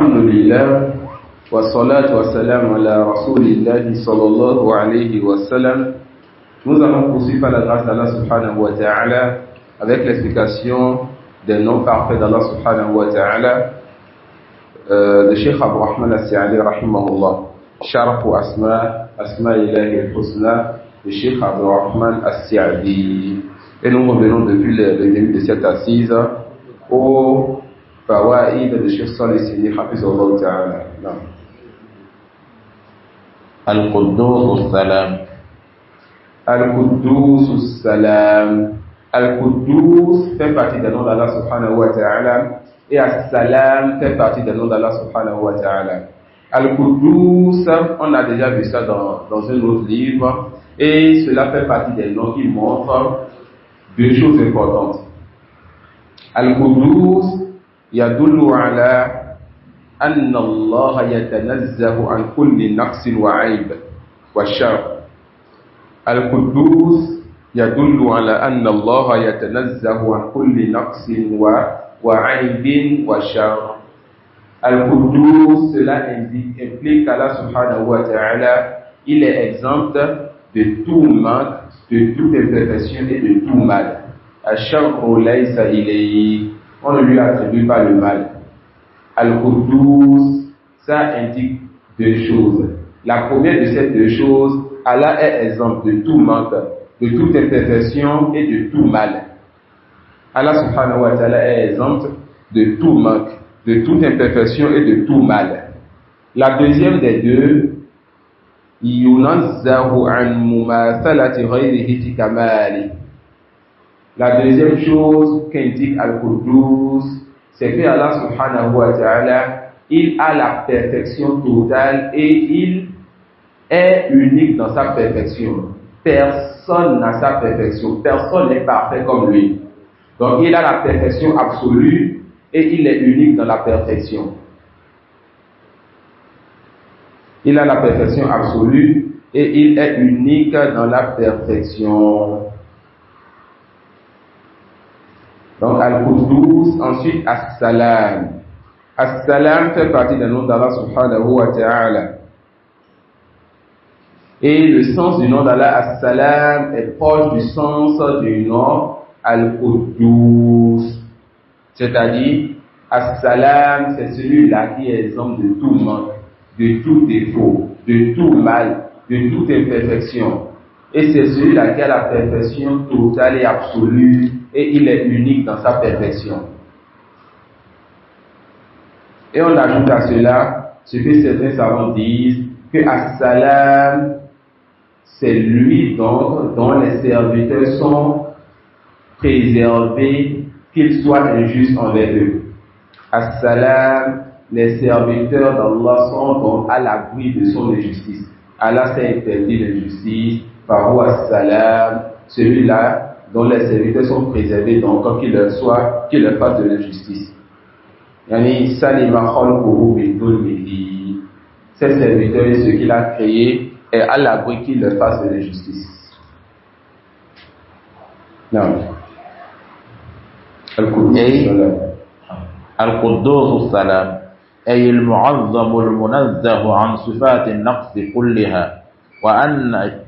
Alhamdulillah, wa salatu wa salam ala rasulillahi sallallahu alayhi wa sallam. Nous allons poursuivre par la grâce d'Allah subhanahu wa ta'ala avec l'explication des noms parfaits d'Allah subhanahu wa ta'ala de Cheikh Abu Rahman al-Sa'di rahimahullah. Sharfu asma ilahi al-husna de Cheikh Abu Rahman al-Sa'di. Et nous revenons depuis le début de cette assise au fawaïd de Cheikh Salih Sidi hafizahullah ta'ala. Al-Quddus Salam. Al-Quddus Salam. Al-Quddus fait partie des noms d'Allah subhanahu wa ta'ala et As-Salam fait partie des noms d'Allah subhanahu wa ta'ala. Al-Quddus, on a déjà vu ça dans un autre livre et cela fait partie des noms qui montrent deux choses importantes. Al-Quddus yadullu ala أن الله يتنزه عن كل نقص وعيب والشر. القدوس يدل على أن الله يتنزه عن كل نقص وعيب وشر. Al-Quddus, cela implique qu'Allah subhanahu wa ta'ala, il est exempt de tout manque, de toute imperfection et de tout mal. Ash-sharru laysa ilayhi, on ne lui attribue pas le mal. Al-Quddus, ça indique deux choses. La première de ces deux choses, Allah est exempt de tout manque, de toute imperfection et de tout mal. Allah subhanahu wa ta'ala est exempt de tout manque, de toute imperfection et de tout mal. La deuxième des deux, yunazzahu an mumathalati ghayrihi fi kamali. La deuxième chose qu'indique Al-Quddus, c'est que Allah subhanahu wa ta'ala, il a la perfection totale et il est unique dans sa perfection. Personne n'a sa perfection, personne n'est parfait comme lui. Donc il a la perfection absolue et il est unique dans la perfection. Il a la perfection absolue et il est unique dans la perfection. Donc Al-Quddus, ensuite As-Salam. As-Salam fait partie des noms d'Allah subhanahu wa ta'ala. Et le sens du nom d'Allah As-Salam est proche du sens du nom Al-Quddus. C'est-à-dire, As-Salam, c'est celui-là qui est exempt de tout manque, de tout défaut, de tout mal, de toute imperfection. Et c'est celui-là qui a la perfection totale et absolue, et il est unique dans sa perfection. Et on ajoute à cela ce que certains savants disent, que As-Salam, c'est lui donc dont les serviteurs sont préservés, qu'ils soient injustes envers eux. As-Salam, les serviteurs d'Allah sont donc à l'abri de son injustice. Allah s'est interdit l'injustice, par As-Salam, celui-là dont les serviteurs sont préservés, donc qu'il leur fasse de l'injustice. Yani salima khalquhu min dhulmihi. Ces serviteurs et ceux qu'il a créés est à l'abri qu'il leur fasse de l'injustice. Non. القدوس السلام أي المعظم المنزه عن صفات النقص كلها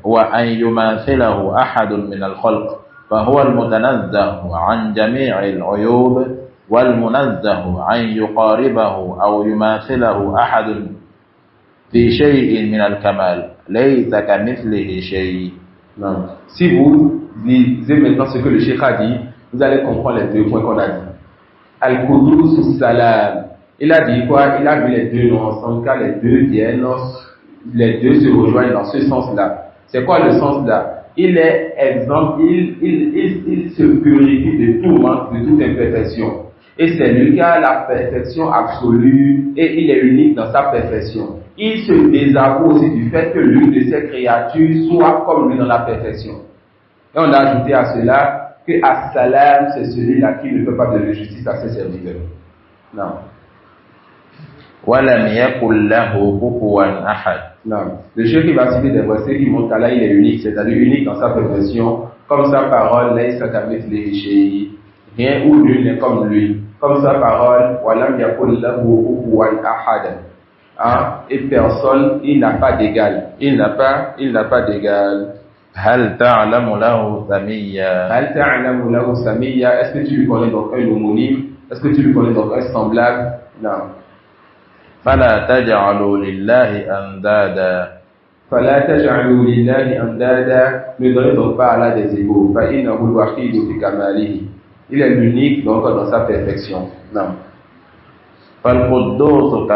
وأن يماثله أحد من الخلق فهو المتنزه عن جميع العيوب والمنزه عن يقاربه أو يماثله أحد في شيء من الكمال ليس كمثله شيء. Non. Si vous lisez maintenant ce que le Cheikh a dit, vous allez comprendre les deux points qu'on a dit. Al-Quddus Salam. Il a dit quoi? Il a mis les deux noms ensemble car les deux viennent, les deux se rejoignent dans ce sens-là. C'est quoi le sens là? Il est exempt, il se purifie de tout manque, de toute imperfection. Et c'est lui qui a la perfection absolue et il est unique dans sa perfection. Il se désavoue aussi du fait que l'une de ses créatures soit comme lui dans la perfection. Et on a ajouté à cela que As-Salam, c'est celui-là qui ne fait pas de l'injustice à ses serviteurs. Non. وَلَمْ يَكُنْ لَهُ كُفُوًا أَحَدٌ. Non. Le Cheikh qui va citer des versets qui montrent qu'Allah il est unique, c'est-à-dire unique dans sa perfection, comme sa parole, laysa kamithlihi shay'un. Rien ou nul n'est comme lui. comme sa parole, walam yakul lahu kufuwan ahad. Et personne, il n'a pas d'égal. Il n'a pas d'égal. هل تعلم له سميا هل تعلم له سميا. Est-ce que tu lui connais donc un homonyme? Est-ce que tu lui connais donc un semblable? Non. فلا تجعلوا لله أندادا فلا تجعلوا لله أندادا. Ne donnez donc pas à Allah des égaux. فإنه الوحيد في كماله. Il est l'unique donc dans sa perfection. Non. فالقدوس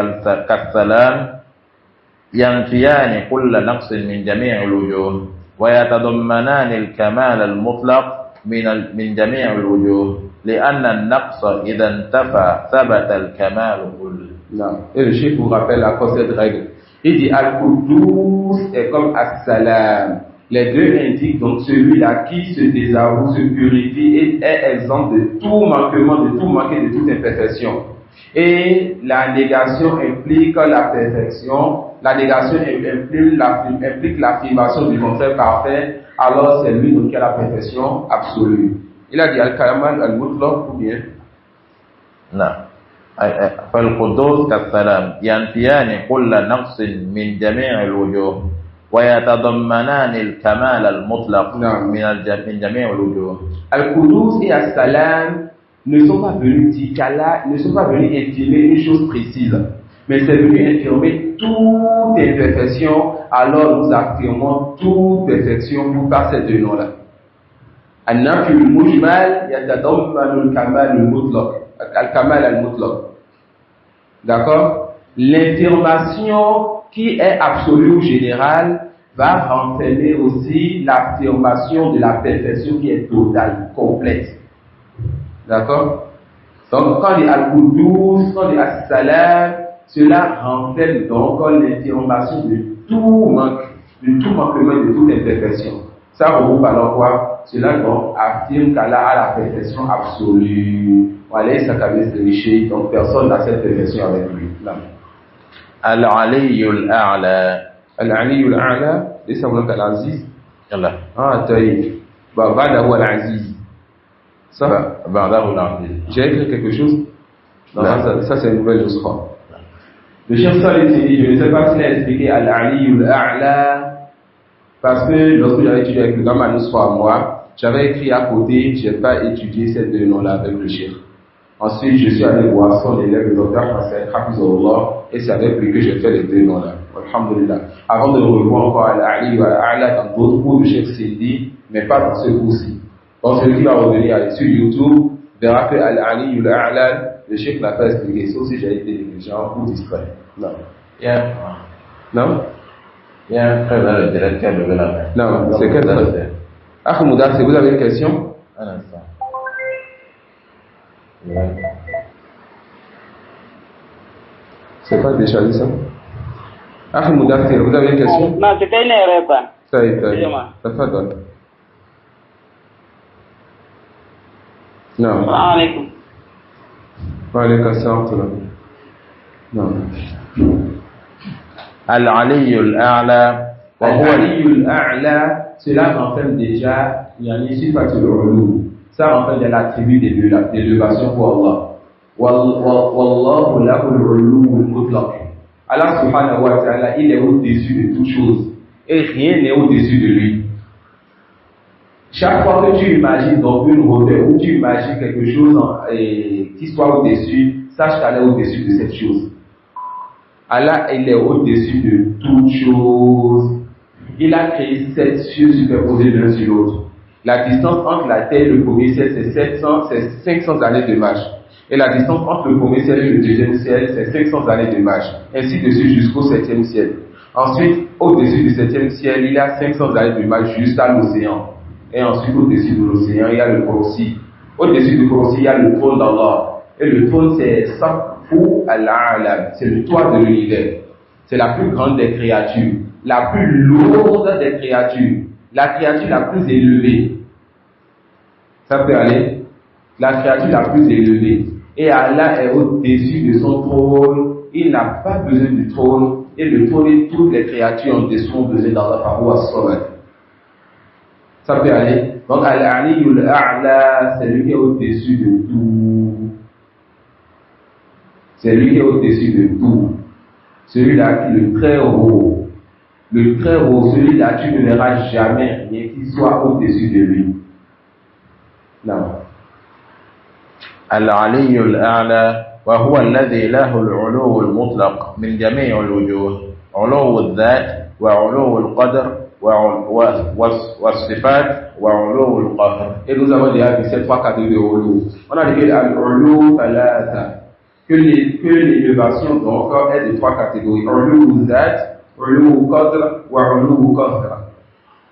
كالسلام ينفيان كل نقص من جميع الوجوه ويتضمنان الكمال المطلق من جميع الوجوه لأن النقص إذا انتفى ثبت الكمال كله. Non. Et le cheikh vous rappelle encore cette règle. Il dit Al-Quddus est comme As-Salam. Les deux indiquent donc celui-là qui se désavoue, se purifie et est exempt de tout manquement, de tout manquer, de toute imperfection. Et la négation implique la perfection. La négation implique l'affirmation du contraire parfait. Alors c'est lui donc qui a la perfection absolue. Il a dit Al-Kamal Al-Mutlaq ou bien? Non. فالقدوس كالسلام ينفيان كل نقص من جميع الوجوه ويتضمنان الكمال المطلق من جميع الوجوه. Al-Quddus et As-Salam ne sont pas venus dire qu'Allah, ne sont pas venus infirmer une chose précise, mais c'est venu infirmer toute imperfection. Alors nous affirmons toute perfection pour par ces deux noms-là. An-Nafi al-Mujmal yatadammanu al-Kamal al-Mutlaq. Al-Kamal al-Mutlaq. D'accord? L'affirmation qui est absolue ou générale va renfermer aussi l'affirmation de la perfection qui est totale, complète. D'accord? Donc, quand on dit Al-Quddus, quand on dit As-Salam, cela renferme donc l'affirmation de tout manque, de tout manquement, de toute imperfection. Ça regroupe alors quoi? Cela donc affirme qu'Allah a la perfection absolue. Voilà, ça cabesse de richer, donc personne n'a cette perfection avec lui. Al-Ali al-A'la. Al-Ali al-A'la, et ça vous Al-Aziz. يلا. طيب. بعده Al-Aziz. Ça, بعده العزيز. j'ai écrit quelque chose? Non, ça c'est une nouvelle chose. Le chef Salih dit, je ne sais pas s'il a expliqué Al-Ali al-A'la, parce que lorsque j'avais étudié avec le grand manuscrit à moi, j'avais écrit à côté, je n'ai pas étudié ces deux noms-là avec le chef. Ensuite, je suis allé voir son élève, le docteur Hassan Hafizullah, et c'est avec lui que j'ai fait les deux noms-là. Alhamdulillah. Avant de revoir encore Al-Ali ou Al-A'la dans d'autres cours, le chef s'est dit, mais pas dans ce cours-ci. Donc, celui qui va revenir sur YouTube verra que Al-Ali ou Al-A'la, le chef n'a pas expliqué, sauf si j'ai été négligent ou distrait. Non. Non? Il y a un frère dans le direct qui a levé la main. Non, c'est quel frère? Ahmouda, si vous avez une question? Un instant. C'est pas déjà dit ça? Ahmouda, vous avez une question? Non, c'était une erreur, quoi. Ça y est, ça fait donne. Non. Salam alaikum. Wa alaikum assalam. Non. Al-Ali al-A'la. Al-Ali al-A'la, cela renferme déjà, il y a une sifatul ulum. Ça renferme déjà l'attribut d'élévation pour Allah. Wallahu lahu al-ulum al-mutlaq. Allah subhanahu wa ta'ala, il est au-dessus de toute chose. Et rien n'est au-dessus de lui. Chaque fois que tu imagines donc une hauteur ou tu imagines quelque chose qui soit au-dessus, sache qu'Allah est au-dessus de cette chose. Allah, il est au-dessus de toute chose. Il a créé 7 cieux superposés l'un sur l'autre. La distance entre la terre et le premier ciel, c'est 500 années de marche. Et la distance entre le premier ciel et le deuxième ciel, c'est 500 années de marche. Ainsi de suite jusqu'au 7e ciel. Ensuite, au-dessus du 7e ciel, il y a 500 années de marche jusqu'à l'océan. Et ensuite, au-dessus de l'océan, il y a le Kursi. Au-dessus du Kursi, il y a le trône d'Allah. Et le trône, c'est Saqfu al-A'la. C'est le toit de l'univers. C'est la plus grande des créatures. La plus lourde des créatures. La créature la plus élevée. Ça peut aller? La créature la plus élevée. Et Allah est au-dessus de son trône. Il n'a pas besoin du trône. Et le trône et toutes les créatures en dessous ont besoin d'Allah par rapport à Solat. Ça peut aller. Donc, Al-Ali ou Al-A'la, c'est lui qui est au-dessus de tout. C'est lui qui est au-dessus de tout. Celui-là qui est le très haut. Le très haut, celui-là, tu ne verras jamais rien qui soit au-dessus de lui. Non. العلي الأعلى وهو الذي له العلو المطلق من جميع الوجوه علو الذات وعلو القدر والصفات وعلو القهر. Et nous avons déjà vu ces trois catégories de ulu. On a dit al-ulu thalatha, que l'élévation donc est de trois catégories. Ulu dhat, ulu qadr wa ulu qahr.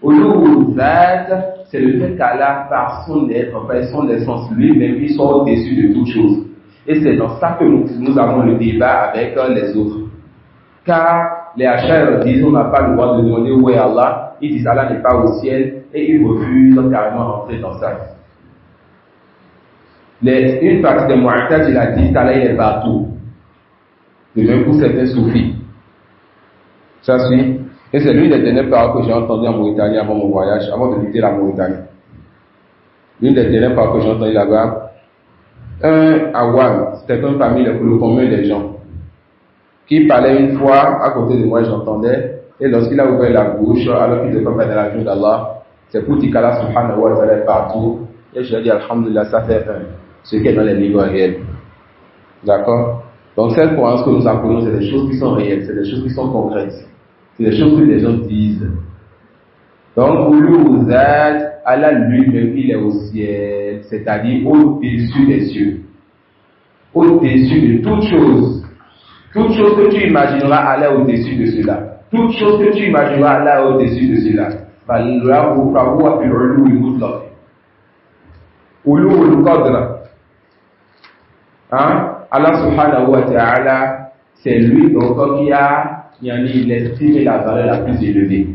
Ulu dhat, c'est le fait qu'Allah, par son être, par son essence lui-même, il soit au-dessus de toutes choses. Et c'est dans ça que nous avons le débat avec les autres. Car les Ash'ari disent on n'a pas le droit de demander où est Allah. Ils disent Allah n'est pas au ciel et ils refusent carrément d'entrer dans ça. Une partie des Mu'tazila dit qu'Allah est partout. De même pour certains soufis. Ça suit. Et c'est l'une des dernières paroles que j'ai entendues en Mauritanie avant mon voyage, avant de quitter la Mauritanie. L'une des dernières paroles que j'ai entendues là-bas, un awam, c'était un parmi le commun des gens, qui parlait une fois à côté de moi, j'entendais, et lorsqu'il a ouvert la bouche, alors qu'il devait pas faire de la joie d'Allah, c'est pour dire qu'Allah subhanahu wa ta'ala est partout, et je lui ai dit alhamdulillah, ça fait ce qui est dans les livres réels. D'accord? Donc cette croyance que nous apprenons, c'est des choses qui sont réelles, c'est des choses qui sont concrètes. C'est des choses que les gens disent. Donc, Allah lui-même, il est au ciel, c'est-à-dire au-dessus des cieux. Au-dessus de toute chose. Toute chose que tu imagineras, Allah est au-dessus de cela. Toute chose que tu imagineras, Allah est au-dessus de cela. Allah subhanahu wa ta'ala, c'est lui donc qui a l'estime et la valeur la plus élevée.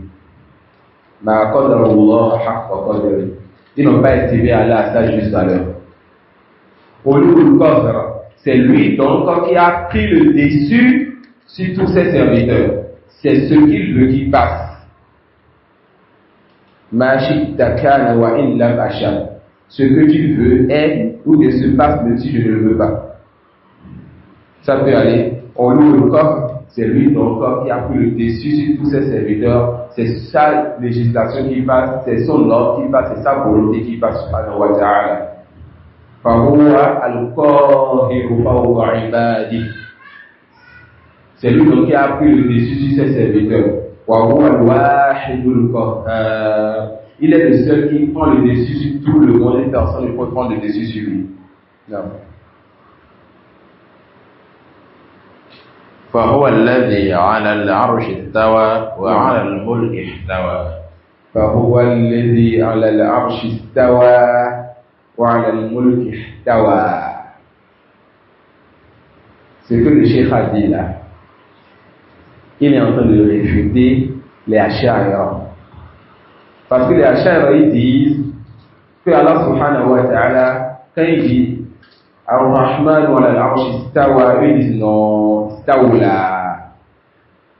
Ils n'ont pas estimé Allah à sa juste valeur. C'est lui donc qui a pris le dessus sur tous ses serviteurs. C'est ce qu'il veut qu'il passe. Ce que tu veux est ou ne se passe même si je ne le veux pas. Ça peut aller. C'est lui donc qui a pris le dessus sur tous ses serviteurs. C'est sa législation qui passe, c'est son ordre qui passe, c'est sa volonté qui passe. Subhanahu wa ta'ala. C'est lui donc qui a pris le dessus sur ses serviteurs. Il est le seul qui prend le dessus sur tout le monde et personne ne peut prendre le dessus sur lui. Non. فهو الذي على العرش استوى وعلى الملك احتوى. فهو الذي على العرش استوى وعلى الملك احتوى. Ce que le Cheikh a dit là, il est en train de réfuter les Ash'ari. Parce que les Ash'ari disent que Allah subhanahu wa ta'ala, quand il dit Ar-Rahman wa al-Arsh istawa, ils disent non, istawla.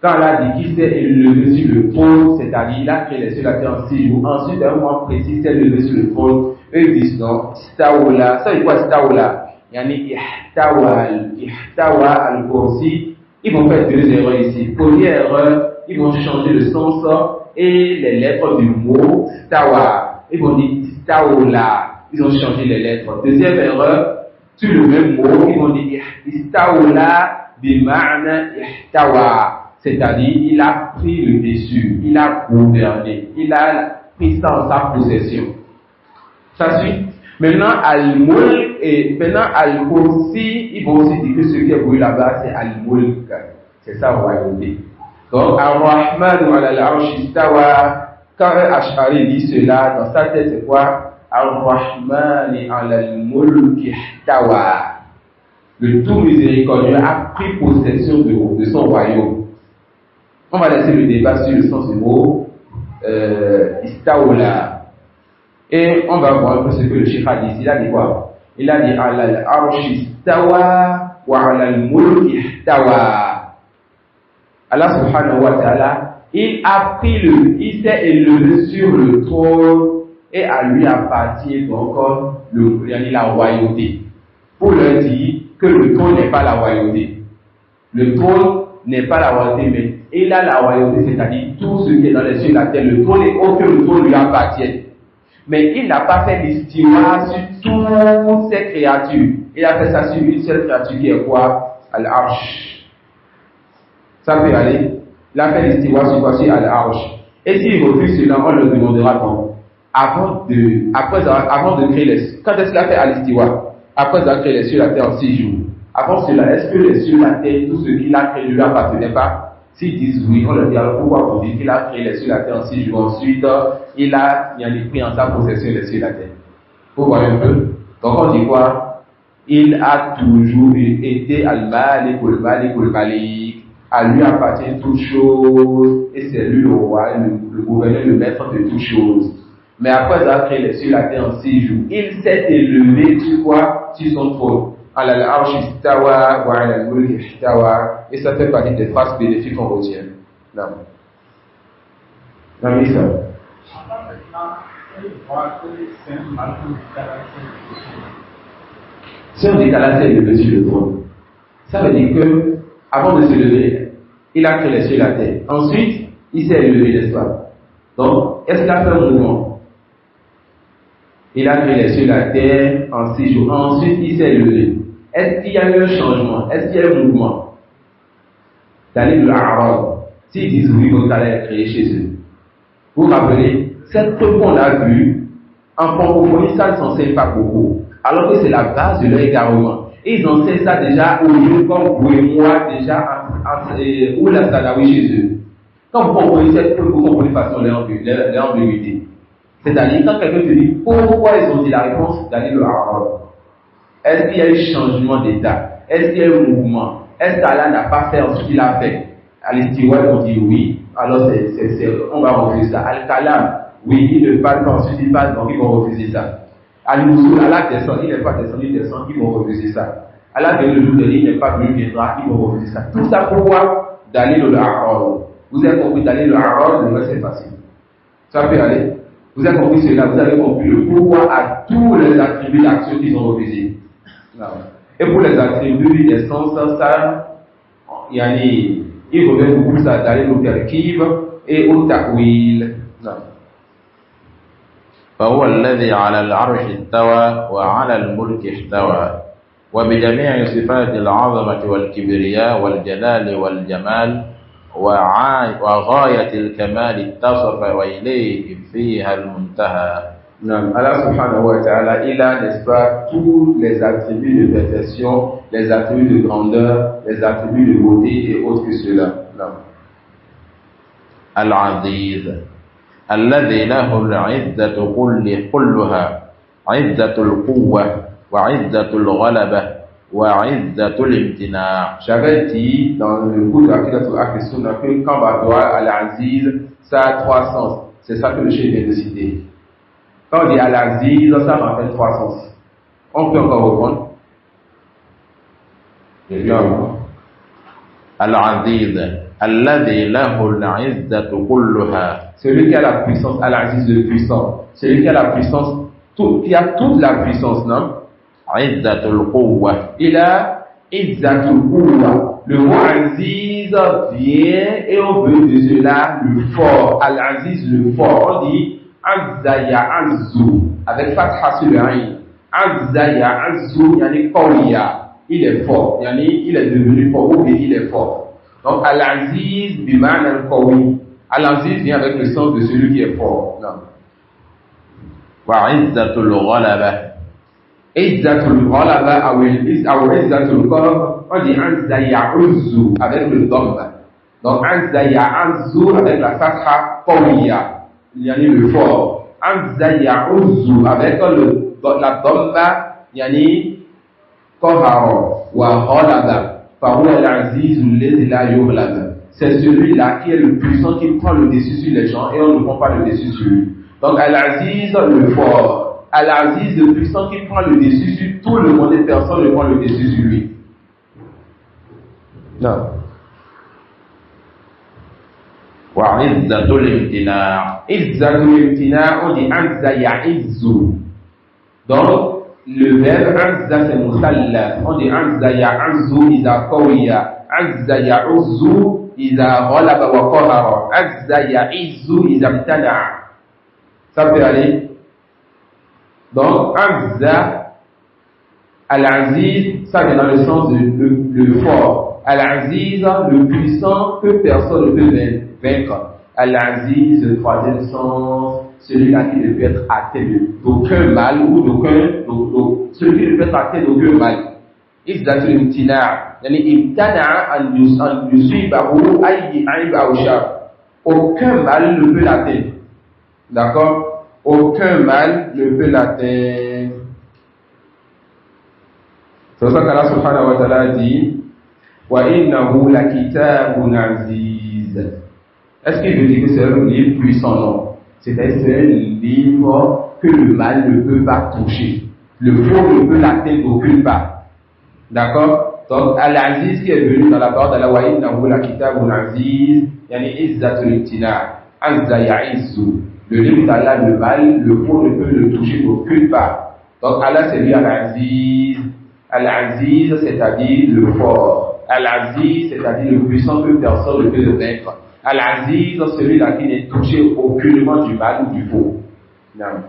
Quand Allah dit qu'il s'est élevé sur le trône, c'est-à-dire il a créé les cieux et la terre en 6 jours, ensuite un mois précis, il s'est élevé sur le trône, eux ils disent non, istawla. Ça veut dire quoi istawla? Yani ihtawa al-Kursi. Ils vont faire deux erreurs ici. Première erreur, ils vont changer le sens et les lettres du mot stawa. Ils vont dire istawla. Ils ont changé les lettres. Deuxième erreur, sur le même mot, ils vont dire istawla bima'na ihtawa. C'est-à-dire, il a pris le dessus, il a gouverné, il a pris ça en sa possession. Ça suit. Maintenant, al-mulk et maintenant al-kursi, ils vont aussi dire que ce qui est voulu là-bas, c'est al-mulk. C'est ça, on va dire. Donc, ar-Rahman wa al-Arsh istawa, quand un Ash'ari dit cela, dans sa tête, c'est quoi? Ar-Rahman wa al-mulk ihtawa. Le tout miséricordieux a pris possession de son royaume. On va laisser le débat sur le sens du mot istawla. Et on va voir un peu ce que le Cheikh a dit. Il a dit quoi? Il a dit ala al-arsh istawa wa ala al-mulk ihtawa. Allah subhanahu wa ta'ala, il s'est élevé sur le trône et à lui appartient donc la royauté. Pour leur dire que le trône n'est pas la royauté. Le trône n'est pas la royauté, mais il a la royauté, c'est-à-dire tout ce qui est dans les cieux et la terre. Le trône est autre que le trône lui appartient. Mais il n'a pas fait l'istiwa sur toutes ces créatures. Il a fait ça sur une seule créature qui est quoi? Al-Arsh. Ça peut aller. Il a fait l'istiwa sur quoi? Sur Al-Arsh. Et s'il refuse cela, on le demandera comment? Avant de créer les... Quand est-ce qu'il a fait Al-Istiwa? Après avoir créé les cieux et la terre en 6 jours. Avant cela, est-ce que les cieux et la terre, tout ce qu'il a créé ne lui appartenait pas? S'ils disent oui, on leur dit alors pourquoi vous dites qu'il a créé les cieux et la terre en 6 jours? Ensuite, il a pris en sa possession les cieux et la terre. Vous voyez un peu? Donc on dit quoi? Il a toujours été Al-Malik, Al-Malik. À lui appartient toutes choses, et c'est lui le roi, le gouverneur, le maître de toutes choses. Mais après avoir créé les cieux et la terre en 6 jours, il s'est élevé sur quoi? Sur son trône. Al-Arsh istawa wa al-mulk istawa. Et ça fait partie des phrases bénéfiques qu'on retient. Non. Non, mais ça. Si on décalage s'est élevé sur le trône, ça veut dire que, avant de se lever, il a créé les cieux et la terre. Ensuite, il s'est élevé, n'est-ce pas? Donc, est-ce qu'il a fait un mouvement? Il a créé les cieux et la terre en 6 jours. Ensuite, il s'est élevé. Est-ce qu'il y a eu un changement? Est-ce qu'il y a eu un mouvement? D'aller de l'Arab. S'ils disent oui, donc allez être créé chez eux. Vous vous rappelez, cette preuve qu'on a vue, en francophonie, ça ne s'enseigne pas beaucoup. Alors que c'est la base de leur égarement. Et ils enseignent ça déjà au lieu comme vous et moi, déjà, ou la Sanawi chez eux. Quand vous comprenez cette preuve, vous comprenez de façon leur ambiguïté. C'est-à-dire, quand quelqu'un te dit pourquoi ils ont dit la réponse d'aller le Arab, est-ce qu'il y a eu changement d'état? Est-ce qu'il y a eu mouvement? Est-ce qu'Allah n'a pas fait ensuite il a fait? À l'Istiwa, on dit oui, alors on va refuser ça. Al-Kalam, oui, il ne parle pas, ensuite il parle, donc ils vont refuser ça. Al-Musul, Allah descend, il n'est pas descendu, il descend, ils vont refuser ça. Allah vient le jour de il n'est pas venu, il viendra, ils vont refuser ça. Tout ça pourquoi? D'aller le Arab. Vous avez compris, d'aller le Arab, le reste c'est facile. Ça peut aller. Vous avez compris cela, vous avez compris le pourquoi à tous les attributs d'action qu'ils ont refusés. Et pour les attributs des sens, ça, il revient beaucoup ça d'aller au terkib et au takwil. فهو الذي على العرش استوى وعلى الملك استوى وبجميع صفات العظمة والكبرياء والجلال والجمال وغاية الكمال اتصف وإليه فيها المنتهى. Allah subhanahu wa ta'ala, il a, n'est-ce pas, tous les attributs de perfection, les attributs de grandeur, les attributs de beauté et autres que cela. Al-Aziz, الذي له العزة كلها عزة القوة وعزة الغلبة وعزة الامتناع. J'avais dit dans le cours de l'Aqidatul Ahl-Sunnah que quand on va voir Al-Aziz, ça a 3 sens. C'est ça que le chef vient de citer. Quand on dit Al-Aziz, ça rappelle 3 sens. On peut encore reprendre. Al-Aziz, alladhi lahu al-'izzatu kulluha. Celui qui a la puissance, Al-Aziz le puissant. Celui qui a la puissance, qui a toute la puissance, non? Izzatul quwwa. Il a Izzatul quwwa. Le mot Aziz vient et on veut de cela le fort. Al-Aziz le fort. On dit Azza ya Azzu avec fatha sur le aïn. Azza ya Azzu, yani qawiya. Il est fort. Yani il est devenu fort ou bien il est fort. Donc Al-Aziz bima'na al-qawi. Al-Aziz vient avec le sens de celui qui est fort. Wa izzatul ghalaba. Izzatul ghalaba ou izzatul qalb, on dit Azza ya Azzu avec le dhamma. Donc Azza ya Azzu avec la fatha qawiya. Il y a le fort. Azza ya'uzzu avec la dhamma, yani qahara wa ghalaba. Fahuwa al-aziz alladhi la yughlab. C'est celui-là qui est le puissant qui prend le dessus sur les gens et on ne prend pas le dessus sur lui. Donc al-aziz le fort, al-aziz le puissant qui prend le dessus sur tout le monde et personne ne prend le dessus sur lui. Non. Wa izzatul imtina'. Izzatul imtina', on dit Azza ya'izzu. Donc, le verbe azza c'est musallaf. On dit azza ya'azzu iza qawiya, azza ya'uzzu iza ghalaba wa qahara, azza ya'izzu iza imtana'a. Ça peut aller. Donc azza, al-aziz, ça vient dans le sens de le fort. Al-aziz, le puissant que personne ne peut vaincre. Al-aziz, le troisième sens, celui-là qui ne peut être atteint d'aucun mal ou celui qui ne peut être atteint d'aucun mal. Izzatul imtina', yani imtana'a an yusibahu ayyi aib aw shar. Aucun mal ne peut l'atteindre. D'accord? Aucun mal ne peut l'atteindre. C'est pour ça qu'Allah subhanahu wa ta'ala dit wa innahu lakitabun aziz. Est-ce qu'il veut dire que c'est un livre puissant? Non. C'est-à-dire que c'est un livre que le mal ne peut pas toucher. Le faux ne peut l'atteindre d'aucune part. D'accord? Donc, Al-Aziz qui est venu dans la parole d'Allah, wa innahu lakitabun aziz, yani izzatul imtina', azza ya'izzu. Le livre d'Allah, le mal, le faux ne peut le toucher d'aucune part. Donc, Allah, c'est lui Al-Aziz. Al-Aziz, c'est-à-dire le fort. Al-Aziz, c'est-à-dire le puissant que personne ne peut le vaincre. Al-Aziz, celui-là qui n'est touché aucunement du mal ou du faux. Non.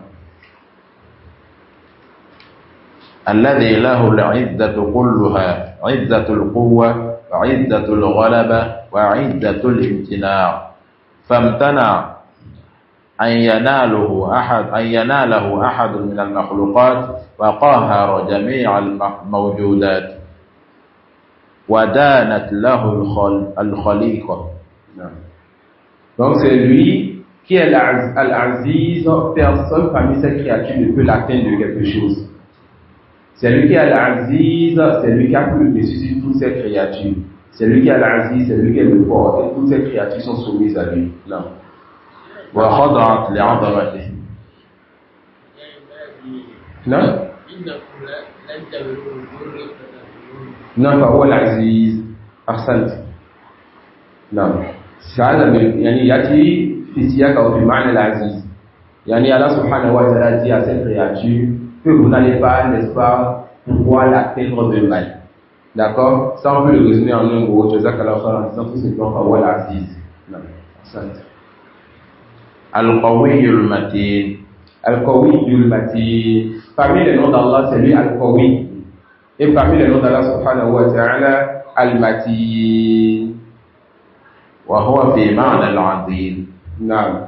الذي له العزة كلها عزة القوة وعزة الغلبة وعزة الامتناع فامتنع أن يناله أحد من المخلوقات وقهر جميع الموجودات ودانت له الخليقة. Donc c'est lui qui est Al-Aziz, personne parmi ces créatures ne peut l'atteindre de quelque chose. C'est lui qui est Al-Aziz, c'est lui qui a pris le dessus sur toutes ces créatures. C'est lui qui est Al-Aziz, c'est lui qui est le fort, et toutes ces créatures sont soumises à lui. Non. وخضعت لعظمته. Non? Non, فهو العزيز. أحسنت. نعم. هذا يعني يأتي في سياق أو في معنى العزيز. يعني الله سبحانه وتعالى dit à cette créature que vous n'allez pas, n'est-ce pas, pouvoir l'atteindre de mal. D'accord? Ça on peut le résumer en un mot. Jazakallahu khairan en disant tout simplement فهو العزيز. نعم. أحسنت. القوي المتين. القوي المتين. Parmi les noms d'Allah, c'est lui Al-Qawi. Et parmi les noms d'Allah subhanahu wa ta'ala, Al-Matin. وهو في معنى العزيز. Non.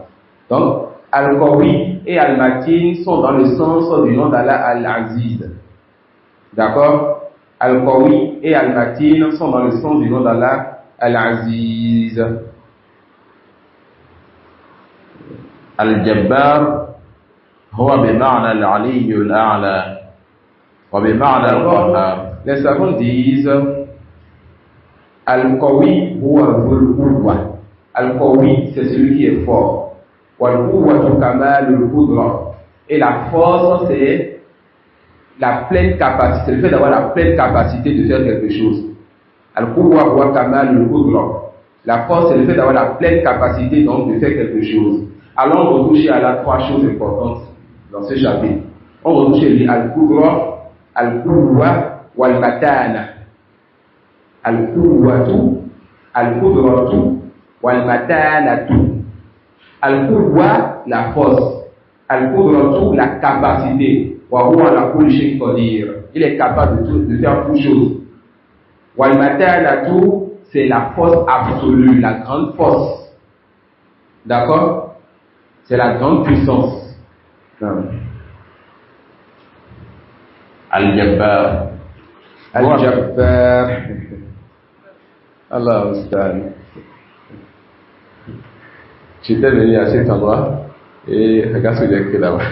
Donc, Al-Qawi et Al-Matin sont dans le sens du nom d'Allah Al-Aziz. D'accord? Al-Qawi et Al-Matin sont dans le sens du nom d'Allah Al-Aziz. الجبار هو بمعنى العلي الأعلى وبمعنى القهار. Les savants disent Al-Qawi huwa Dhul-Quwwa. Al-Qawi, c'est celui qui est fort. Wal-Quwwatu kamalul qudra. Et la force, c'est la pleine capacité, le fait d'avoir la pleine capacité de faire quelque chose. Al-Quwwa huwa kamalul qudra. La force, c'est le fait d'avoir la pleine capacité donc de faire quelque chose. Alors on retrouve chez Allah trois choses importantes dans ce chapitre. On retrouve chez lui Al-Qudra, Al-Quwwa, Wal-Matana. Al-Quwwatu, Al-Qudratu, Wal-Matanatu. Al-Quwwa, la force. Al-Qudratu, la capacité. Wa huwa ala kulli shay'in qadir. Il est capable de faire toutes choses. Wal-Matanatu, c'est la force absolue, la grande force. D'accord? C'est la grande puissance. Al-Jabbar. Al-Jabbar. Allah Ustad. J'étais venu à cet endroit et regarde ce que j'ai écrit là-bas.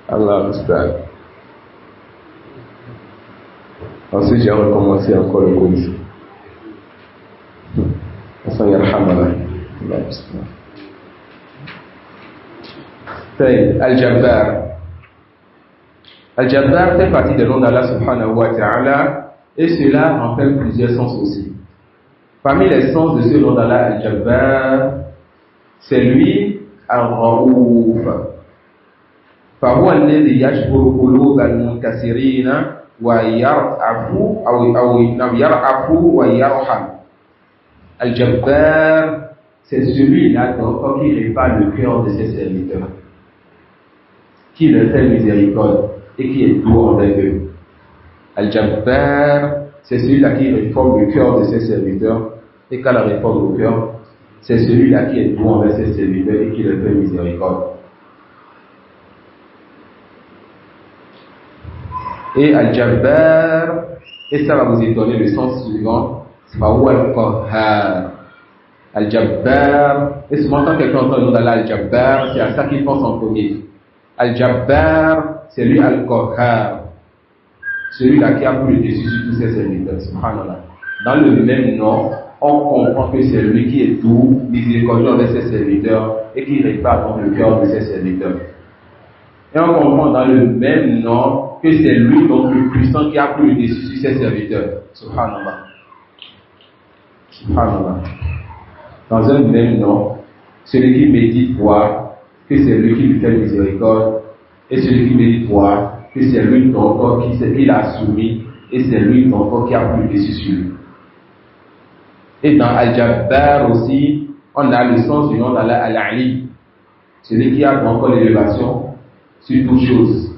Allah Ustad. Ensuite, j'ai recommencé encore le cours ici. Allah Ustad. Al-Jabbar. Al-Jabbar fait partie des noms d'Allah subhanahu wa ta'ala et cela rappelle plusieurs sens aussi. Parmi les sens de ce nom d'Allah Al-Jabbar, c'est lui Al-Raouf. فهو الذي يجبر قلوب المنكسرين ويرأف أو يرأف ويرحم. Al-Jabbar, c'est celui-là donc qui répare le cœur de ses serviteurs, qui leur fait miséricorde et qui est doux envers eux. Al-Jabbar, c'est celui-là qui réforme le cœur de ses serviteurs, et quand la réforme le cœur, c'est celui-là qui est doux envers ses serviteurs et qui leur fait miséricorde. Et Al-Jabbar, et ça va vous étonner le sens suivant, Faou al-Qahhar. Al-Jabbar, et souvent quand quelqu'un entend le nom d'Allah Al-Jabbar, c'est à ça qu'il pense en premier. Al-Jabbar, c'est lui Al-Qahhar, celui-là qui a pris le dessus sur tous ses serviteurs. Subhanallah. Dans le même nom, on comprend que c'est lui qui est doux, miséricordieux envers ses serviteurs et qui répare dans le cœur de ses serviteurs. Et on comprend dans le même nom que c'est lui, donc le puissant, qui a pris le dessus sur ses serviteurs. Subhanallah. Subhanallah. Dans un même nom, celui qui médite voit que c'est lui qui lui fait miséricorde, et celui qui médite voit que c'est lui donc qui l'a soumis, et c'est lui donc qui a pris le dessus sur lui. Et dans Al-Jabbar aussi, on a le sens du nom d'Allah Al-Ali, celui qui a donc l'élévation sur toute chose.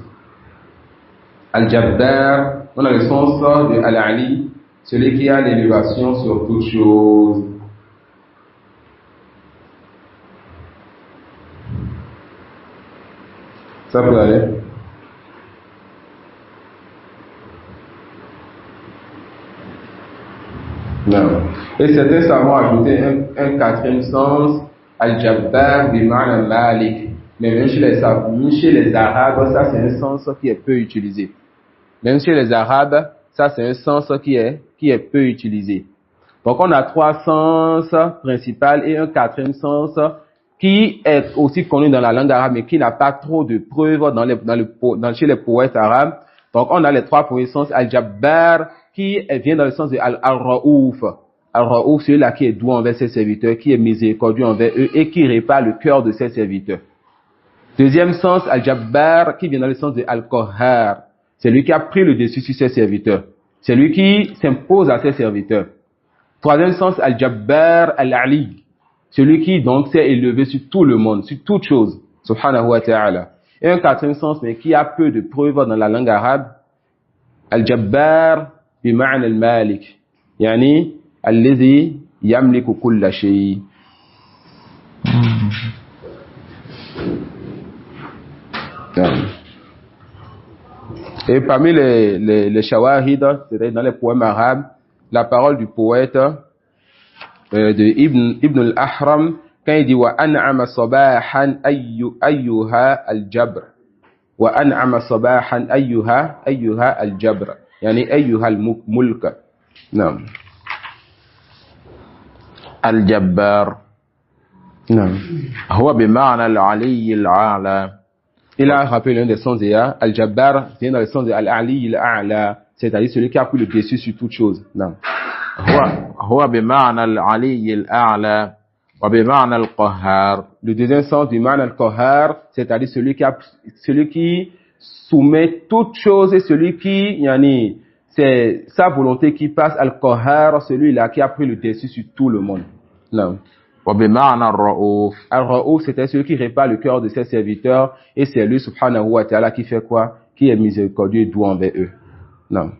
Al-Jabbar, on a le sens de Al-Ali, celui qui a l'élévation sur toute chose. Ça peut aller. Non. Et certains savants ajouté un quatrième sens, Al-Jabbar bima'na Malik. Mais même chez les Arabes, ça c'est un sens qui est peu utilisé. Même chez les Arabes, ça c'est un sens qui est peu utilisé. Donc on a trois sens principaux et un quatrième sens qui est aussi connu dans la langue arabe mais qui n'a pas trop de preuves chez les poètes arabes. Donc on a les trois premiers sens, Al-Jabbar qui vient dans le sens de Al-Ra'ouf. Al-Ra'ouf, celui-là qui est doux envers ses serviteurs, qui est miséricordieux envers eux et qui répare le cœur de ses serviteurs. Deuxième sens, Al-Jabbar qui vient dans le sens de Al-Qahhar. C'est lui qui a pris le dessus sur ses serviteurs. C'est lui qui s'impose à ses serviteurs. Troisième sens, Al-Jabbar Al-Ali. Celui qui donc s'est élevé sur tout le monde, sur toute chose. Subhanahu wa ta'ala. Et un quatrième sens, mais qui a peu de preuves dans la langue arabe. Al-Jabbar bima'na al-Malik. Yani, alladhi yamliku kulla shay. Et parmi les shawahid, c'est-à-dire dans les poèmes arabes, la parole du poète de Ibn al-Ahram, quand il dit wa an'ama sabahan ayyuha al-jabr, wa an'ama sabahan ayyuha al-jabr, yani ayyuha al-mulk. Naam. Al-Jabbar. Naam. Huwa bima'na al-Ali al-a'la. Il a rappelé l'un des sens de Al-Jabbar vient dans le sens de Al-Ali al-A'la, c'est-à-dire celui qui a pris le dessus sur toute chose. Non. هو بمعنى العلي الأعلى وبمعنى القهار. Le deuxième sens du ma'na al-Qahhar, c'est-à-dire celui qui soumet toute chose et celui qui, c'est sa volonté qui passe al-Qahhar, celui-là qui a pris le dessus sur tout le monde. Non. وبمعنى الرؤوف. Al-Ra'ouf, c'est celui qui répare le cœur de ses serviteurs et c'est lui, subhanahu wa ta'ala, qui fait quoi? Qui est miséricordieux et doux envers eux. Non.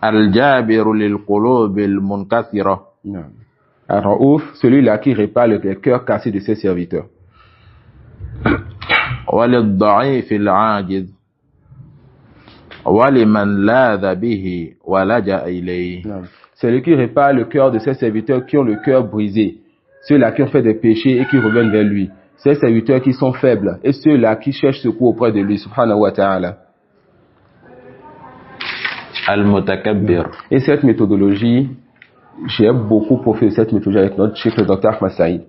Al-Jabir lil-qulub al-munkathira. Non. Al-Ra'ouf, celui-là qui répare le cœur cassé de ses serviteurs. وللضعيف العاجز ولمن لاذ به ولجأ إليه. C'est lui qui répare le cœur de ses serviteurs qui ont le cœur brisé, ceux-là qui ont fait des péchés et qui reviennent vers lui, ces serviteurs qui sont faibles et ceux-là qui cherchent secours auprès de lui, subhanahu wa ta'ala. Al-Mutakabbir. Et cette méthodologie, j'ai beaucoup profité de cette méthodologie avec notre chef, le docteur Ahmad Saïd.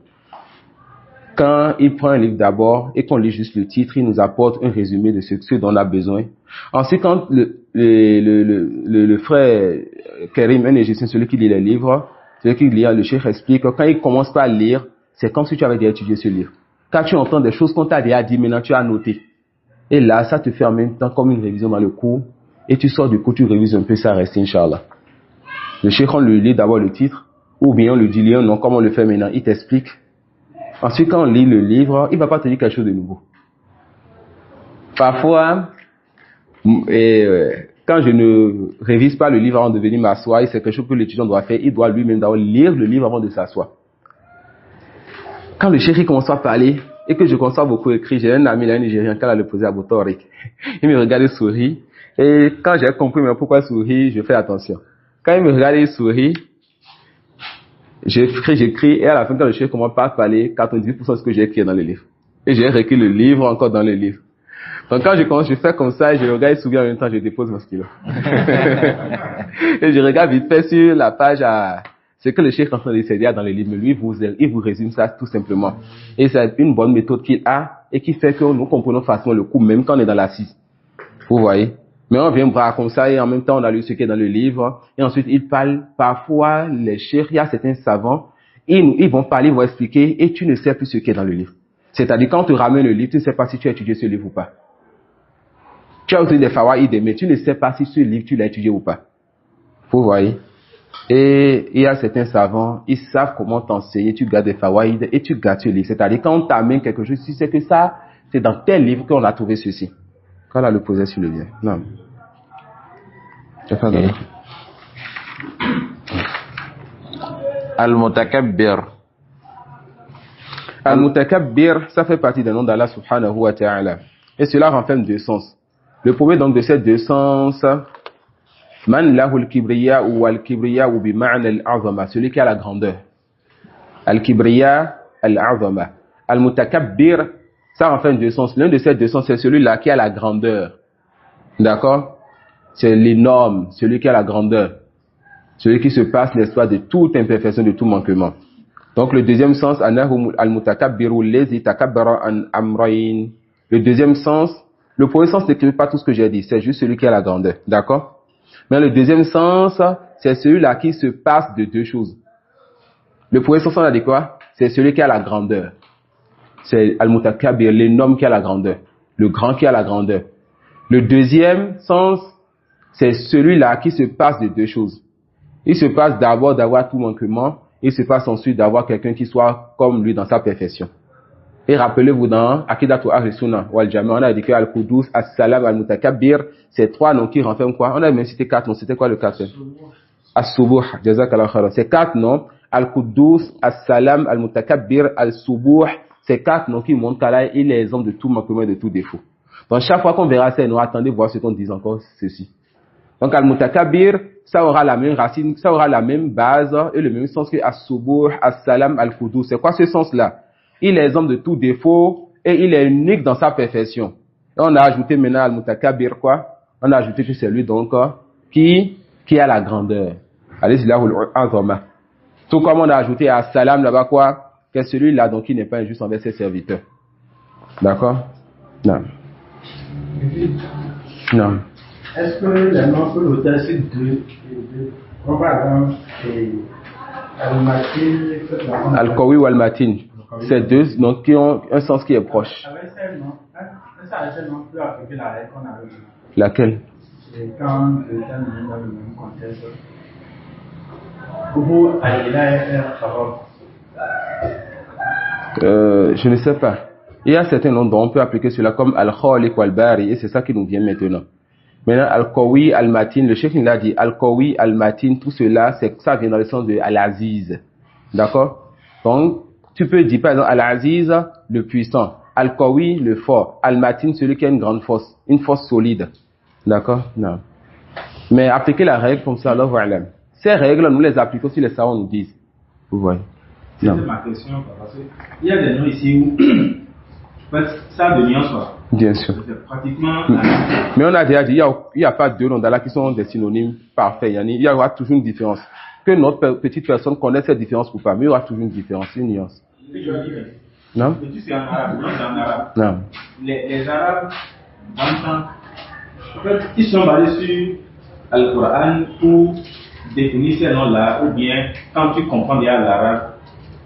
Quand il prend un livre d'abord et qu'on lit juste le titre, il nous apporte un résumé de ce dont on a besoin. Ensuite, quand le frère Karim, un Égyptien, celui qui lit les livres, celui qui lit, le cheikh explique, quand il commence par lire, c'est comme si tu avais déjà étudié ce livre. Quand tu entends des choses qu'on t'a déjà dit, maintenant tu as noté. Et là, ça te fait en même temps comme une révision dans le cours. Et tu sors du cours, tu révises un peu, ça reste, Inch'Allah. Le cheikh, on le lit d'abord le titre, ou bien on le dit non, comme on le fait maintenant, il t'explique. Ensuite, quand on lit le livre, il ne va pas te dire quelque chose de nouveau. Parfois, quand je ne révise pas le livre avant de venir m'asseoir, c'est quelque chose que l'étudiant doit faire, il doit lui-même d'abord lire le livre avant de s'asseoir. Quand le chéri commence à parler, et que je constate beaucoup écrit, j'ai un ami là, un Nigérien, quand il a le posé à Botorik, il me regarde et sourit, et quand j'ai compris mais pourquoi sourire, je fais attention. Quand il me regarde et sourit, j'écris, et à la fin, quand le chéri commence à parler, 90% de ce que j'ai écrit dans le livre. Et j'ai réécrit le livre encore dans le livre. Donc quand je commence, je fais comme ça, je regarde et souris en même temps, je dépose mon stylo. Et je regarde vite fait sur la page à ce que le chef est en train d'essayer dans le livre. Lui, il vous résume ça tout simplement. Et c'est une bonne méthode qu'il a et qui fait que nous comprenons facilement le cours, même quand on est dans l'assise. Vous voyez? Mais on vient voir comme ça et en même temps on a lu ce qui est dans le livre. Et ensuite, il parle. Parfois, les chefs, il y a certains savants, ils vont parler, ils vont expliquer et tu ne sais plus ce qui est dans le livre. C'est-à-dire, quand on te ramène le livre, tu ne sais pas si tu as étudié ce livre ou pas. Tu as aussi des fawaïd, mais tu ne sais pas si ce livre, tu l'as étudié ou pas. Vous voyez? Et il y a certains savants, ils savent comment t'enseigner, tu gardes des fawaïd et tu gardes ce livre. C'est-à-dire, quand on t'amène quelque chose, tu sais que ça, c'est dans tel livre qu'on a trouvé ceci. Quand on a le posé sur le lien. Non. Al-Mutakabbir. Al-Mutakabbir, ça fait partie des noms d'Allah subhanahu wa ta'ala. Et cela renferme deux sens. Le premier donc de ces deux sens, Man lahul kibriya ou al-kibriya ou bi ma'na al-azama, celui qui a la grandeur. Al-kibriya al-azama. Al-Mutakabbir, ça renferme deux sens. L'un de ces deux sens, c'est celui-là qui a la grandeur. D'accord? C'est l'énorme, celui qui a la grandeur. Celui qui se passe, n'est-ce pas, de toute imperfection, de tout manquement. Donc le deuxième sens, al-mutakabbiru lazi takabbara an amrayn. Le deuxième sens, le premier sens n'écrit pas tout ce que j'ai dit, c'est juste celui qui a la grandeur, d'accord? Mais le deuxième sens, c'est celui-là qui se passe de deux choses. Le premier sens, on a dit quoi? C'est celui qui a la grandeur. C'est al-mutakabbir, l'énorme qui a la grandeur, le grand qui a la grandeur. Le deuxième sens, c'est celui-là qui se passe de deux choses. Il se passe d'abord d'avoir tout manquement, il se passe ensuite d'avoir quelqu'un qui soit comme lui dans sa perfection. Et rappelez-vous dans Akidatu Ahl Sunnah wal Jama'a, on a dit que Al-Qudus, As-Salam, Al-Mutakabbir, c'est trois noms qui renferment quoi? On a même cité quatre noms, c'était quoi le quatrième? As-Subuh, Jazakallah khairan. C'est quatre noms, Al-Qudus, As-Salam, Al-Mutakabbir, Al-Subuh, c'est quatre noms qui montrent qu'Allah il est exempt de tout manquement et de tout défaut. Donc chaque fois qu'on verra ces noms, attendez voir ce qu'on dit encore ceci. Donc Al-Mutakabbir, ça aura la même racine, ça aura la même base et le même sens que As-Subuh, As-Salam, Al-Qudus. C'est quoi ce sens-là? Il est exempt de tout défaut et il est unique dans sa perfection. Et on a ajouté maintenant Al-Mutakabbir quoi? On a ajouté que c'est lui donc qui a la grandeur. Al-Izlahul Azama. Tout comme on a ajouté As-Salam là-bas quoi? Que celui-là donc qui n'est pas injuste envers ses serviteurs. D'accord? Non. Non. Est-ce que les noms que l'auteur cite comme par exemple Al-Matin, Al-Qawi ou Al-Matin, c'est deux noms qui ont un sens qui est proche. avec ces noms, ça a ces noms peut appliquer la règle qu'on avait. Laquelle? Et quand deux termes viennent dans le même contexte, pour Allah est faveur. Je ne sais pas. Il y a certains noms dont on peut appliquer cela comme Al-Khaliq ou Al-Bari et c'est ça qui nous vient maintenant. Maintenant, Al-Qawi, Al-Matin, le chef il a dit Al-Qawi, Al-Matin, tout cela, ça vient dans le sens de Al-Aziz. D'accord? Donc, tu peux dire par exemple Al-Aziz, le puissant. Al-Qawi, le fort. Al-Matin, celui qui a une grande force, une force solide. D'accord? Non. Mais appliquer la règle comme ça, Allahu a'lam. Ces règles, nous les appliquons si les savants nous disent. Vous voyez? Non. C'est ma question, parce qu'il y a des noms ici où ça a de nuances. Bien sûr. C'est pratiquement. Mais on a déjà dit, il n'y a pas deux noms d'Allah qui sont des synonymes parfaits. Il y aura toujours une différence. Que notre petite personne connaisse cette différence ou pas, mais il y aura toujours une différence, une nuance. Non? Mais tu sais en arabe, non, c'est en arabe. Non. Les Arabes, en fait, ils sont basés sur Al-Qur'an pour définir ces noms-là, ou bien quand tu comprends bien l'arabe,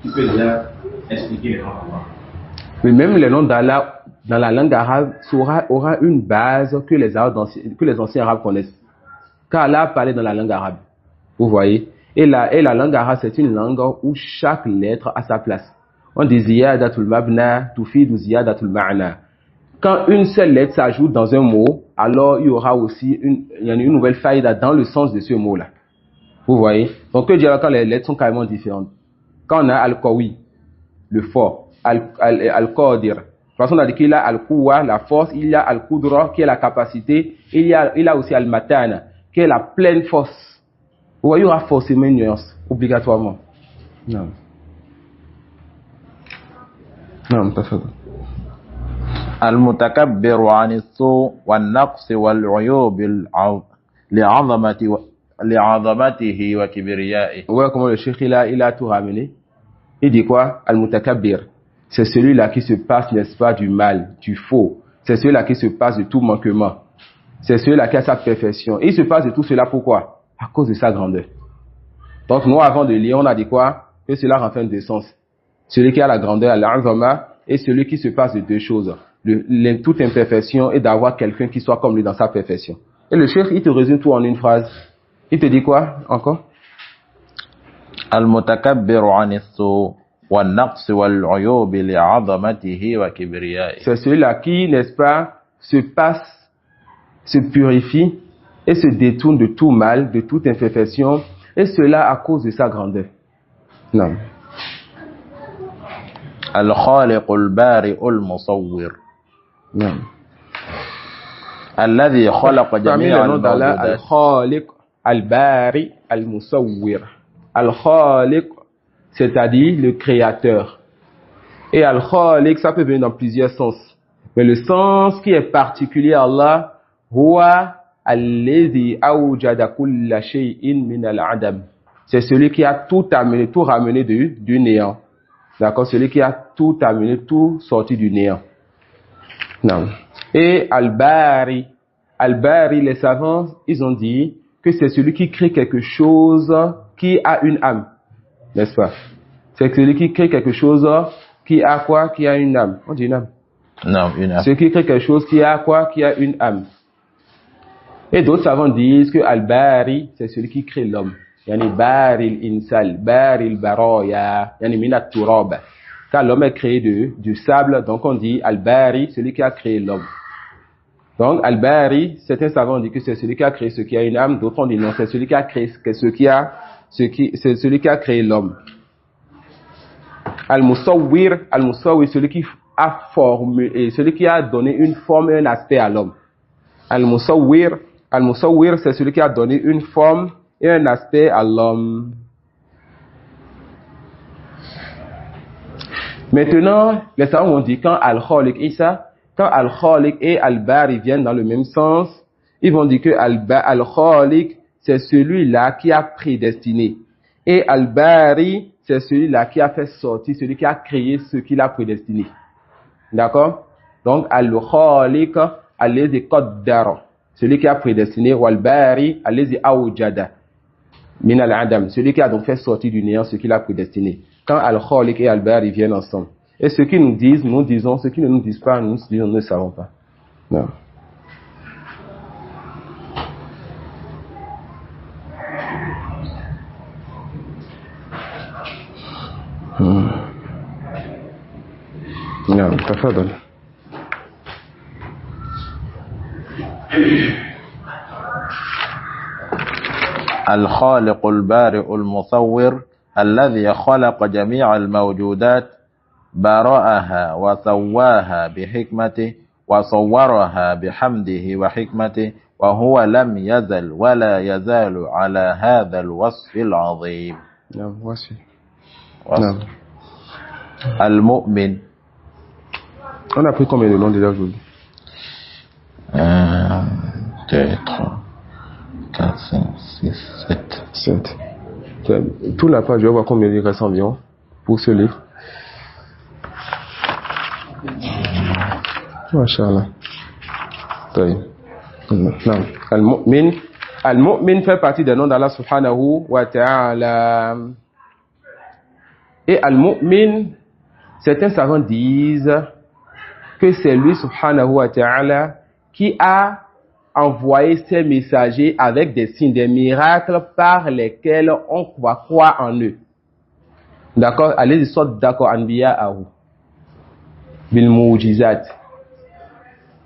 tu peux déjà expliquer les noms. Mais même les noms d'Allah, dans la langue arabe aura une base que les anciens arabes connaissent. Car Allah a parlé dans la langue arabe. Vous voyez? Et la langue arabe, c'est une langue où chaque lettre a sa place. On dit ziyadatul mabna tufidu ziyadatul ma'na. Quand une seule lettre s'ajoute dans un mot, alors il y aura aussi une nouvelle faïda dans le sens de ce mot-là. Vous voyez? Donc, que dire quand les lettres sont carrément différentes? Quand on a al-qawi, le fort, al-qadir. De toute façon, on a dit qu'il y a al-quwa, la force, il y a al-qudra, qui est la capacité, il y a aussi al-matana, qui est la pleine force. Vous voyez, il y aura forcément une nuance, obligatoirement. Non. Non, pas ça. المتكبر عن السوء والنقص والعيوب لعظمته وكبريائه. Ouais, comment le cheikh il a tout ramené. Il dit quoi? Al-Mutakabbir. C'est celui-là qui se passe, n'est-ce pas, du mal, du faux. C'est celui-là qui se passe de tout manquement. C'est celui-là qui a sa perfection. Et il se passe de tout cela pourquoi? À cause de sa grandeur. Donc nous, avant de lire, on a dit quoi? Que cela renferme deux sens. Celui qui a la grandeur, al-Azama, et celui qui se passe de deux choses. Toute imperfection et d'avoir quelqu'un qui soit comme lui dans sa perfection. Et le cheikh, il te résume tout en une phrase. Il te dit quoi encore? المتكبر عن السوء والنقص والعيوب لعظمته وكبريائه. C'est celui-là qui, n'est-ce pas, se purifie et se détourne de tout mal, de toute imperfection, et cela à cause de sa grandeur. Non. الخالق البارئ المصور. Non. الذي خلق جميع الموجودات. Al-Khaliq, Al-Bari, Al-Musawwir. Al-Khaliq, c'est-à-dire le créateur. Et Al-Khaliq, ça peut venir dans plusieurs sens. Mais le sens qui est particulier à Allah, Huwa alladhi awjada kulla shay'in min al-adam. C'est celui qui a tout amené, tout ramené du néant. D'accord? Celui qui a tout amené, tout sorti du néant. Non. Et Al-Bari, les savants, ils ont dit que c'est celui qui crée quelque chose qui a une âme. N'est-ce pas? C'est celui qui crée quelque chose qui a quoi? Qui a une âme. On dit une âme? Non, une âme. Celui qui crée quelque chose qui a quoi? Qui a une âme. Et d'autres savants disent que Al-Bari, c'est celui qui crée l'homme. Yani Bari al-Insal, Bari al-Baraya, yani Minat Turab. Car l'homme est créé du sable, donc on dit Al-Bari, celui qui a créé l'homme. Donc Al-Bari, certains savants disent que c'est celui qui a créé ce qui a une âme, d'autres ont dit non, c'est celui qui a créé c'est celui qui a créé l'homme. Al-Musawwir, celui qui a formé, et celui qui a donné une forme et un aspect à l'homme. Al-Musawwir, c'est celui qui a donné une forme et un aspect à l'homme. Maintenant, les savants ont dit quand Al-Khaliq et Al-Bari viennent dans le même sens, ils vont dire que Al-Khaliq, c'est celui-là qui a prédestiné. Et Al-Bari, c'est celui-là qui a fait sortir, celui qui a créé ce qu'il a prédestiné. D'accord? Donc, Al-Khaliq, alladhi qaddara, celui qui a prédestiné, Wal-Bari, alladhi awjada, min al-adam, celui qui a donc fait sortir du néant ce qu'il a prédestiné. Quand Al-Khaliq et Al-Bari viennent ensemble. Et ce qu'ils nous disent, nous disons, ce qu'ils ne nous disent pas, nous disons, nous ne savons pas. Non. نعم تفضل. الخالق البارئ المصور الذي خلق جميع الموجودات برأها وسواها بحكمته وصورها بحمده وحكمته وهو لم يزل ولا يزال على هذا الوصف العظيم. نعم وصف. نعم. المؤمن. On a pris combien de noms déjà aujourd'hui? 1, 2, 3, 4, 5, 6, 7. Tout la page, je vais voir combien il reste environ pour ce livre. Masha'Allah. Al-Mu'min fait partie des noms d'Allah subhanahu wa ta'ala. Et Al-Mu'min, certains savants disent que c'est lui, subhanahu wa ta'ala, qui a envoyé ses messagers avec des signes, des miracles par lesquels on va croire en eux. D'accord? Allez-y, sorte d'accord, anbiya ahu. Bil mu'jizat.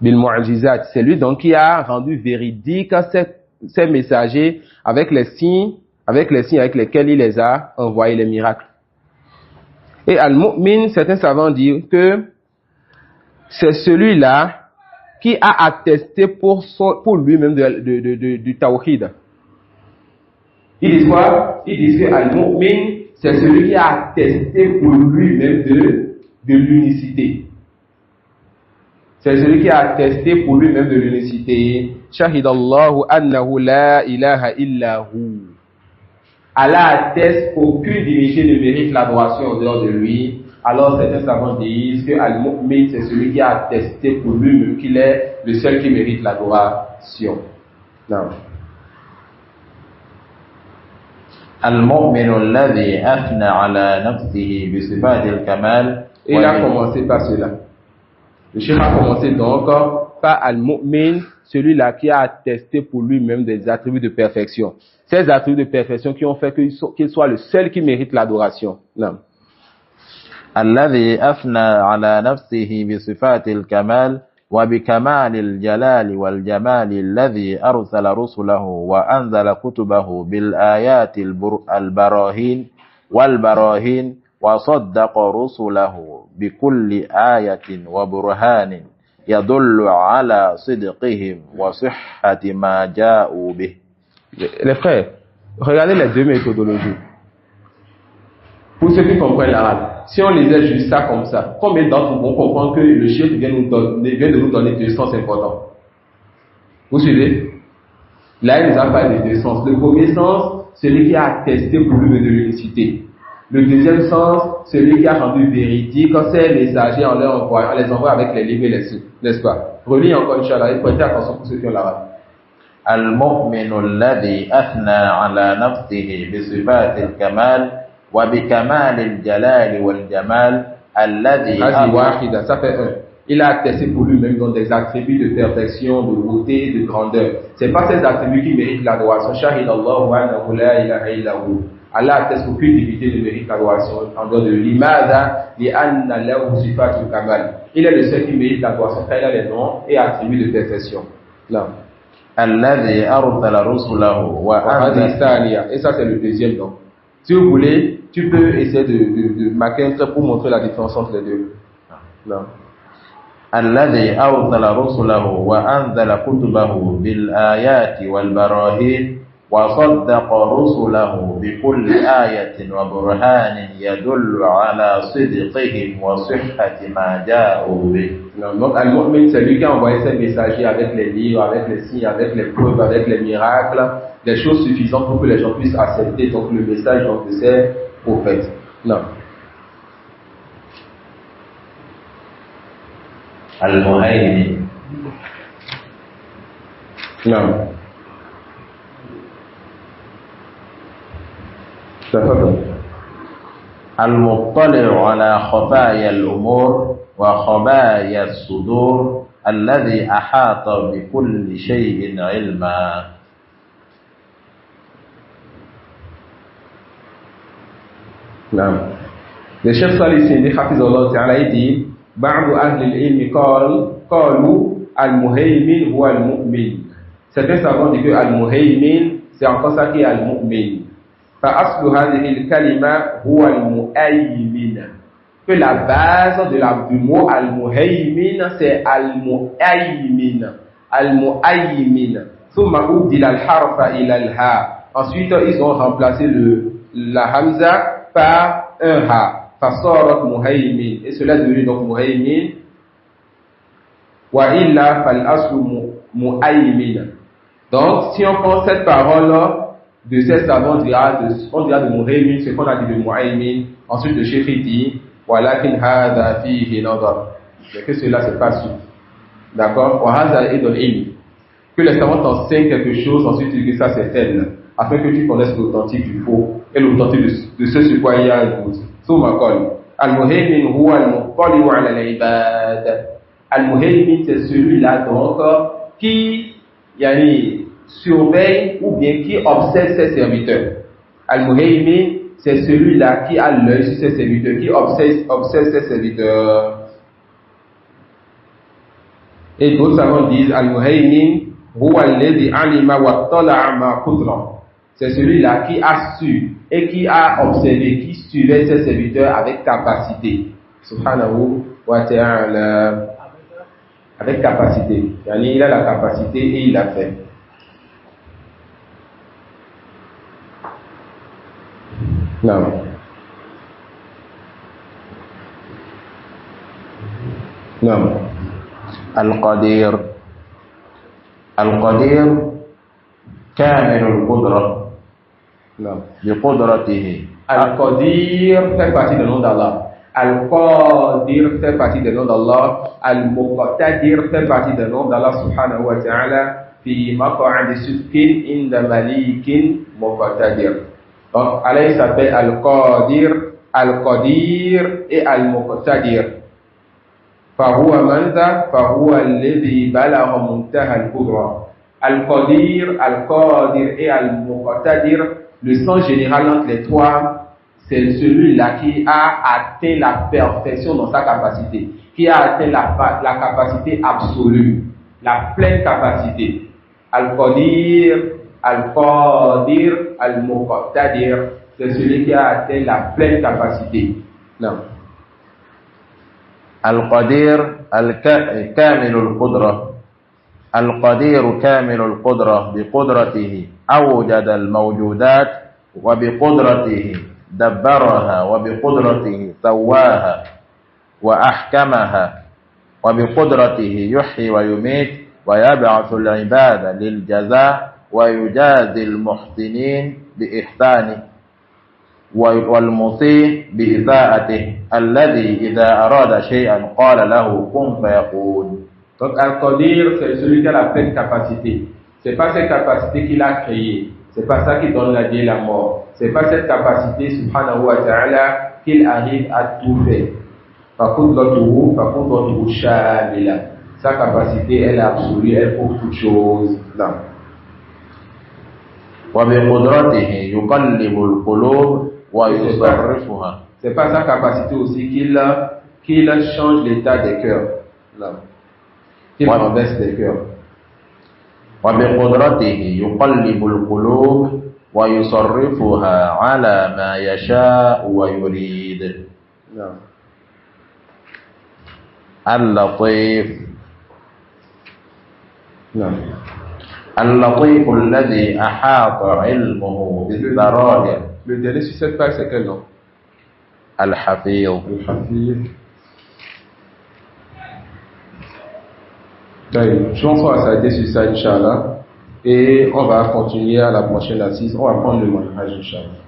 Bil mu'jizat. C'est lui donc qui a rendu véridique ces messagers avec les signes avec lesquels il les a envoyés, les miracles. Et al-mu'min, certains savants disent que c'est celui-là qui a attesté pour lui-même du tawhid. Ils disent quoi? Ils disent que al-mu'min, c'est celui qui a attesté pour lui-même de l'unicité. C'est celui qui a attesté pour lui-même de l'unicité. Shahidallahu annahu la ilaha illahu. Allah atteste qu'aucune divinité ne mérite l'adoration en dehors de lui. Alors certains savants disent que Al-Mu'min, c'est celui qui a attesté pour lui-même qu'il est le seul qui mérite l'adoration. Non. المؤمن الذي أثنى على نفسه بصفات الكمال. Il a commencé par cela. Le cheikh a commencé donc par Al-Mu'min, celui-là qui a attesté pour lui-même des attributs de perfection. Ces attributs de perfection qui ont fait qu'il soit le seul qui mérite l'adoration. Non. الذي أثنى على نفسه بصفات الكمال وبكمال الجلال والجمال الذي أرسل رسله وأنزل كتبه بالآيات البراهين والبراهين وصدق رسله بكل آية وبرهان يدل على صدقهم وصحة ما جاءوا به. Les frères, regardez les deux méthodologies. Pour ceux qui comprennent l'arabe, si on lisait juste ça comme ça, combien d'entre vous vont comprendre que le chiffre vient de nous donner 250 ans? Vous suivez? Là, il nous a parlé de deux sens. Le premier sens, celui qui a attesté pour lui de l'unicité. Le deuxième sens, celui qui a rendu véridique ces messagers en les envoie avec les livres et les signes, n'est-ce pas? Relis encore, Inch'Allah, et prêtez attention pour ceux qui ont l'arabe. المؤمن الذي أثنى على نفسه بصفات الكمال وبكمال الجلال والجمال الذي ça fait un. Il a attesté pour lui-même dans des attributs de perfection, de beauté, de grandeur. C'est pas ces attributs qui méritent l'adoration. Shahidallahu annahu la ilaha illahu. Allah atteste qu'aucune divinité ne mérite l'adoration en dehors de lui. Mada li anna lahu sifatul kamal. Il est le seul qui mérite l'adoration car il a les noms et attributs de perfection. Là. الذي أرسل رسله Et ça c'est le deuxième nom. Si vous voulez, tu peux essayer de marquer un trait pour montrer la différence entre les deux. Non. الذي أرسل رسله وأنزل كتبه بالآيات والبراهين وصدق رسله بكل آية وبرهان يدل على صدقهم وصحة ما جاءوا به. Donc Al-Mu'min, c'est lui qui a envoyé ses messagers avec les livres, avec les signes, avec les preuves, avec les miracles, des choses suffisantes pour que les gens puissent accepter donc le message donc, de ces prophètes. Non. Al-Muhaymin. Non. المطلع على خفايا الأمور وخبايا الصدور الذي أحاط بكل شيء علما. نعم. Le chef Salih Sindi Hafizullah Ta'ala dit بعض أهل العلم قالوا المهيمن هو المؤمن. Certains savants disent que al-muhaymin c'est encore ça qui est al-mu'min. فأصل هذه الكلمة هو المؤيمن. Que la base du mot al-muhaymin c'est al-mu'aymin. Al-mu'aymin. ثم أبدل الحرف إلى الهاء. Ensuite ils ont remplacé la hamza par un ha. فصارت مهيمن. Et cela devient donc muhaymin. وإلا فالأصل mu'aymin. Donc si on prend cette parole de ces savants, on dira de muhaymin ce qu'on a dit de mu'aymin. Ensuite le chef dit ولكن هذا فيه نظر. Mais que cela c'est pas sûr. D'accord? وهذا أيضا علم. Que les savants t'enseignent quelque chose, ensuite tu dis que ça c'est tel, afin que tu connaisses l'authentique du faux et l'authentique de ce sur quoi il y a un doute. ثم قال المهيمن هو المطلع على العباد. Al-Muhaymin, c'est celui-là donc qui surveille ou bien qui observe ses serviteurs. Al-Muhaymin, c'est celui-là qui a l'œil sur ses serviteurs, qui observe ses serviteurs. Et d'autres savants disent Al-Muhaymin, huwa alladhi alima wa tala'a ma qudra. C'est celui-là qui a su et qui a observé, qui suivait ses serviteurs avec capacité. Subhanahu wa ta'ala. Avec capacité. Il a la capacité et il l'a fait. Non. Non. القدير كامل القدرة بقدرته. Al-Qadir fait partie du nom d'Allah. Al-Qadir fait partie du nom d'Allah. Al-Muqtadir fait partie du nom d'Allah subhanahu wa ta'ala. Fi maq'adi sidqin inda malikin muqtadir. Donc Allah il s'appelle Al-Qadir, Al-Qadir et Al-Muqtadir. فهو ماذا؟ فهو الذي بلغ منتهى القدرة. Al-Qadir, Al-Qadir et Al-Muqtadir, le sens général entre les trois, c'est celui-là qui a atteint la perfection dans sa capacité, qui a atteint la capacité absolue, la pleine capacité. Al-Qadir, Al-Qadir, Al-Muqtadir, c'est celui qui a atteint la pleine capacité. Non. القدير كامل القدرة. القدير كامل القدرة بقدرته أوجد الموجودات وبقدرته دبرها وبقدرته سواها وأحكمها وبقدرته يحيي ويميت ويبعث العباد للجزاء ويجازي المحسنين بإحسانه والمسيء بإساءته الذي إذا أراد شيئا قال له كن فيكون. Donc Al-Qadir, c'est celui qui a la pleine capacité. C'est pas cette capacité qu'il a créée. C'est pas ça qui donne la vie et la mort. C'est pas cette capacité, subhanahu wa ta'ala, qu'il arrive à tout faire. Par contre, sa capacité, elle est absolue, elle couvre toutes choses. Non. وبقدرته يقلب القلوب ويصرفها. C'est pas sa capacité aussi qu'il change l'état des cœurs. Non. Qu'il renverse les cœurs. وبقدرته يقلب القلوب ويصرفها على ما يشاء ويريد. Non. اللطيف. Non. اللطيف الذي أحاط علمه بالسرائر. Le dernier sur cette page, c'est quel nom? الحفيظ. Al-Hafiz. Je pense qu'on va s'arrêter sur ça, Inch'Allah. Et on va continuer à la prochaine assise. On va prendre le manhaj, Inch'Allah.